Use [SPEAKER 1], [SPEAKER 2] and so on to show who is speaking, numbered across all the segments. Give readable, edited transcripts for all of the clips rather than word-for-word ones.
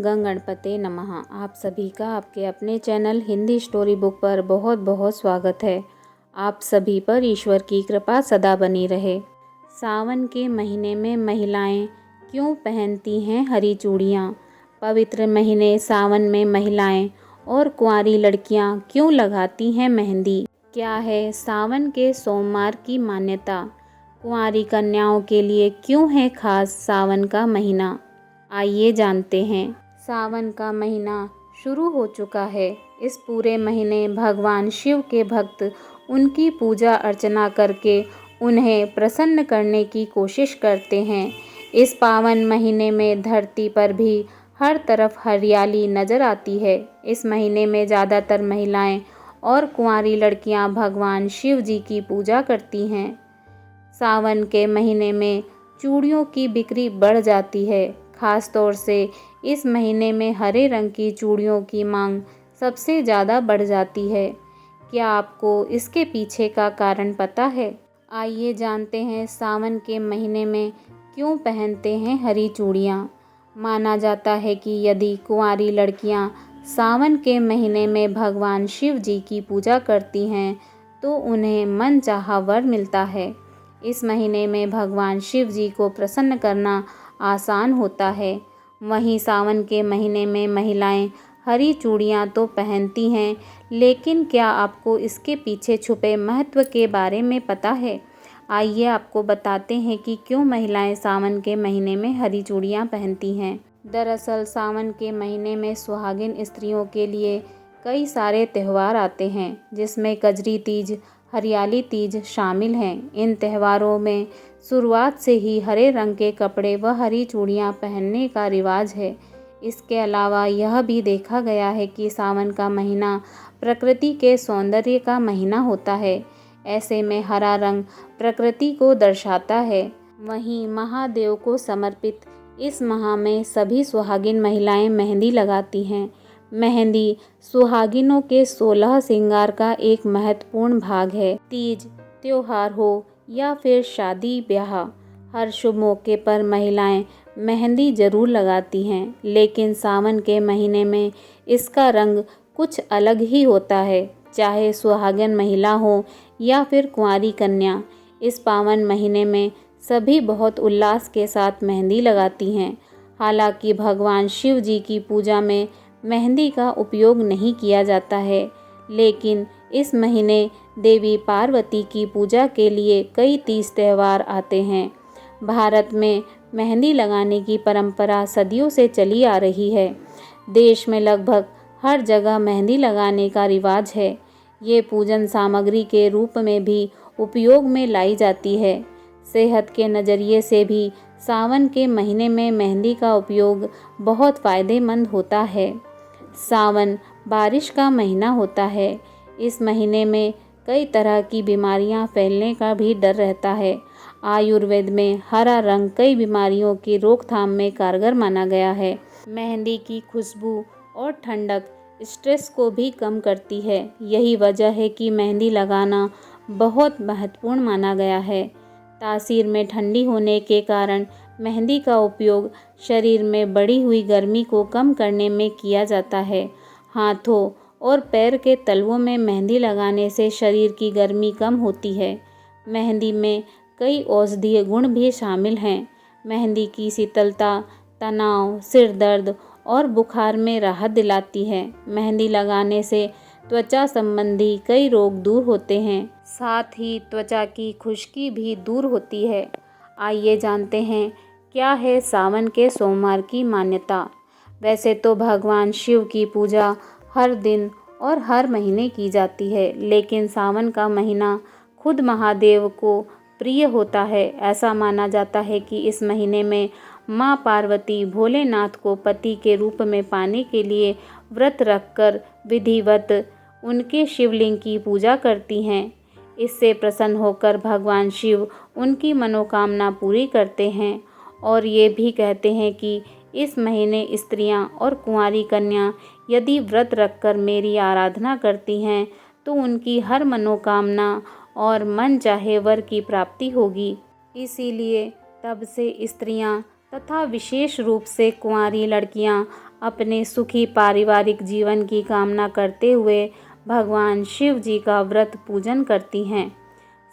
[SPEAKER 1] गंग गणपते नमः। आप सभी का आपके अपने चैनल हिंदी स्टोरी बुक पर बहुत बहुत स्वागत है। आप सभी पर ईश्वर की कृपा सदा बनी रहे। सावन के महीने में महिलाएं क्यों पहनती हैं हरी चूड़ियाँ? पवित्र महीने सावन में महिलाएं और कुंवारी लड़कियां क्यों लगाती हैं मेहंदी? क्या है सावन के सोमवार की मान्यता? कुंवारी कन्याओं के लिए क्यों है खास सावन का महीना? आइए जानते हैं। सावन का महीना शुरू हो चुका है। इस पूरे महीने भगवान शिव के भक्त उनकी पूजा अर्चना करके उन्हें प्रसन्न करने की कोशिश करते हैं। इस पावन महीने में धरती पर भी हर तरफ हरियाली नज़र आती है। इस महीने में ज़्यादातर महिलाएं और कुंवारी लड़कियां भगवान शिव जी की पूजा करती हैं। सावन के महीने में चूड़ियों की बिक्री बढ़ जाती है। खास तौर से इस महीने में हरे रंग की चूड़ियों की मांग सबसे ज़्यादा बढ़ जाती है। क्या आपको इसके पीछे का कारण पता है? आइए जानते हैं सावन के महीने में क्यों पहनते हैं हरी चूड़ियाँ। माना जाता है कि यदि कुंवारी लड़कियाँ सावन के महीने में भगवान शिव जी की पूजा करती हैं तो उन्हें मनचाहा वर मिलता है। इस महीने में भगवान शिव जी को प्रसन्न करना आसान होता है। वहीं सावन के महीने में महिलाएं हरी चूड़ियां तो पहनती हैं, लेकिन क्या आपको इसके पीछे छुपे महत्व के बारे में पता है? आइए आपको बताते हैं कि क्यों महिलाएं सावन के महीने में हरी चूड़ियां पहनती हैं। दरअसल सावन के महीने में सुहागिन स्त्रियों के लिए कई सारे त्यौहार आते हैं, जिसमें कजरी तीज, हरियाली तीज शामिल हैं। इन त्योहारों में शुरुआत से ही हरे रंग के कपड़े व हरी चूड़ियाँ पहनने का रिवाज है। इसके अलावा यह भी देखा गया है कि सावन का महीना प्रकृति के सौंदर्य का महीना होता है। ऐसे में हरा रंग प्रकृति को दर्शाता है। वहीं महादेव को समर्पित इस माह में सभी सुहागिन महिलाएं मेहंदी लगाती हैं। मेहंदी सुहागिनों के 16 श्रृंगार का एक महत्वपूर्ण भाग है। तीज त्योहार हो या फिर शादी ब्याह, हर शुभ मौके पर महिलाएं मेहंदी जरूर लगाती हैं, लेकिन सावन के महीने में इसका रंग कुछ अलग ही होता है। चाहे सुहागन महिला हो या फिर कुंवारी कन्या, इस पावन महीने में सभी बहुत उल्लास के साथ मेहंदी लगाती हैं। हालांकि भगवान शिव जी की पूजा में मेहंदी का उपयोग नहीं किया जाता है, लेकिन इस महीने देवी पार्वती की पूजा के लिए कई तीज त्यौहार आते हैं। भारत में मेहंदी लगाने की परंपरा सदियों से चली आ रही है। देश में लगभग हर जगह मेहंदी लगाने का रिवाज है। ये पूजन सामग्री के रूप में भी उपयोग में लाई जाती है। सेहत के नज़रिए से भी सावन के महीने में मेहंदी का उपयोग बहुत फ़ायदेमंद होता है। सावन बारिश का महीना होता है। इस महीने में कई तरह की बीमारियां फैलने का भी डर रहता है। आयुर्वेद में हरा रंग कई बीमारियों की रोकथाम में कारगर माना गया है। मेहंदी की खुशबू और ठंडक स्ट्रेस को भी कम करती है। यही वजह है कि मेहंदी लगाना बहुत महत्वपूर्ण माना गया है। तासीर में ठंडी होने के कारण मेहंदी का उपयोग शरीर में बढ़ी हुई गर्मी को कम करने में किया जाता है। हाथों और पैर के तलवों में मेहंदी लगाने से शरीर की गर्मी कम होती है। मेहंदी में कई औषधीय गुण भी शामिल हैं। मेहंदी की शीतलता तनाव, सिर दर्द और बुखार में राहत दिलाती है। मेहंदी लगाने से त्वचा संबंधी कई रोग दूर होते हैं। साथ ही त्वचा की खुश्की भी दूर होती है। आइए जानते हैं क्या है सावन के सोमवार की मान्यता। वैसे तो भगवान शिव की पूजा हर दिन और हर महीने की जाती है, लेकिन सावन का महीना खुद महादेव को प्रिय होता है। ऐसा माना जाता है कि इस महीने में माँ पार्वती भोलेनाथ को पति के रूप में पाने के लिए व्रत रखकर विधिवत उनके शिवलिंग की पूजा करती हैं। इससे प्रसन्न होकर भगवान शिव उनकी मनोकामना पूरी करते हैं। और ये भी कहते हैं कि इस महीने स्त्रियां और कुंवारी कन्या यदि व्रत रखकर मेरी आराधना करती हैं तो उनकी हर मनोकामना और मन चाहे वर की प्राप्ति होगी। इसीलिए तब से स्त्रियां तथा विशेष रूप से कुंवारी लड़कियां अपने सुखी पारिवारिक जीवन की कामना करते हुए भगवान शिव जी का व्रत पूजन करती हैं।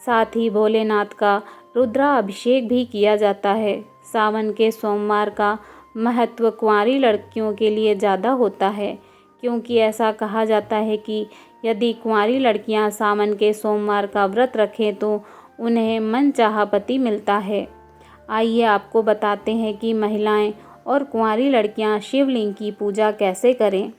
[SPEAKER 1] साथ ही भोलेनाथ का रुद्राभिषेक भी किया जाता है। सावन के सोमवार का महत्व कुंवारी लड़कियों के लिए ज़्यादा होता है, क्योंकि ऐसा कहा जाता है कि यदि कुंवारी लड़कियां सावन के सोमवार का व्रत रखें तो उन्हें मनचाहा पति मिलता है। आइए आपको बताते हैं कि महिलाएं और कुंवारी लड़कियां शिवलिंग की पूजा कैसे करें।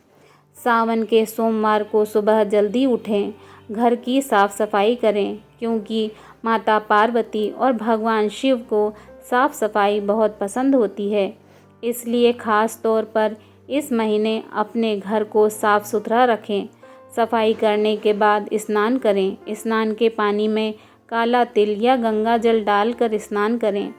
[SPEAKER 1] सावन के सोमवार को सुबह जल्दी उठें, घर की साफ सफाई करें, क्योंकि माता पार्वती और भगवान शिव को साफ सफाई बहुत पसंद होती है। इसलिए ख़ास तौर पर इस महीने अपने घर को साफ सुथरा रखें। सफाई करने के बाद स्नान करें। स्नान के पानी में काला तिल या गंगा जल डालकर स्नान करें।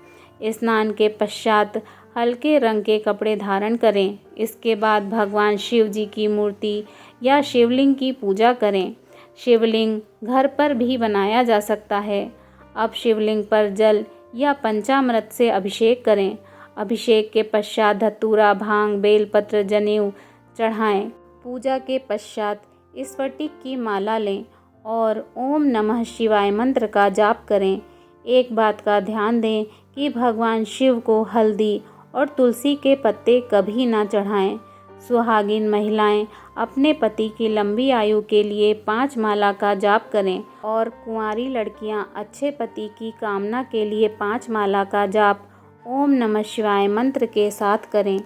[SPEAKER 1] स्नान के पश्चात हल्के रंग के कपड़े धारण करें। इसके बाद भगवान शिव जी की मूर्ति या शिवलिंग की पूजा करें। शिवलिंग घर पर भी बनाया जा सकता है। अब शिवलिंग पर जल या पंचामृत से अभिषेक करें। अभिषेक के पश्चात धतूरा, भांग, बेलपत्र, जनेऊ चढ़ाएं। पूजा के पश्चात स्फटिक की माला लें और ओम नमः शिवाय मंत्र का जाप करें। एक बात का ध्यान दें कि भगवान शिव को हल्दी और तुलसी के पत्ते कभी ना चढ़ाएं। सुहागिन महिलाएं अपने पति की लंबी आयु के लिए 5 माला का जाप करें और कुंवारी लड़कियां अच्छे पति की कामना के लिए 5 माला का जाप ओम नमः शिवाय मंत्र के साथ करें।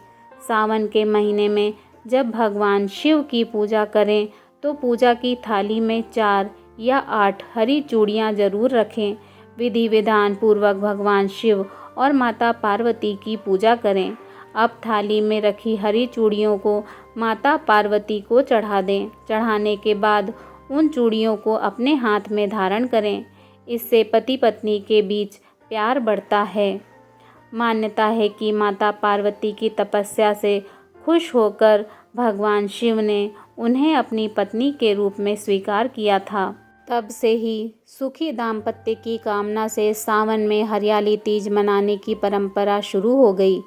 [SPEAKER 1] सावन के महीने में जब भगवान शिव की पूजा करें तो पूजा की थाली में 4 या 8 हरी चूड़ियाँ जरूर रखें। विधि विधान पूर्वक भगवान शिव और माता पार्वती की पूजा करें। अब थाली में रखी हरी चूड़ियों को माता पार्वती को चढ़ा दें। चढ़ाने के बाद उन चूड़ियों को अपने हाथ में धारण करें। इससे पति पत्नी के बीच प्यार बढ़ता है। मान्यता है कि माता पार्वती की तपस्या से खुश होकर भगवान शिव ने उन्हें अपनी पत्नी के रूप में स्वीकार किया था। तब से ही सुखी दाम्पत्य की कामना से सावन में हरियाली तीज मनाने की परंपरा शुरू हो गई।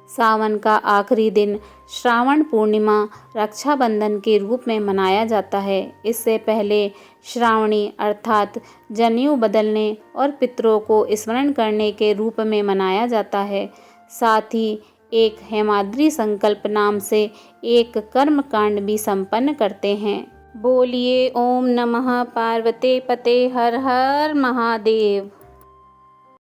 [SPEAKER 1] सावन का आखिरी दिन श्रावण पूर्णिमा रक्षाबंधन के रूप में मनाया जाता है। इससे पहले श्रावणी अर्थात जनेऊ बदलने और पितरों को स्मरण करने के रूप में मनाया जाता है। साथ ही एक हेमाद्री संकल्प नाम से एक कर्म कांड भी संपन्न करते हैं। बोलिए ओम नमः पार्वते पते हर हर महादेव।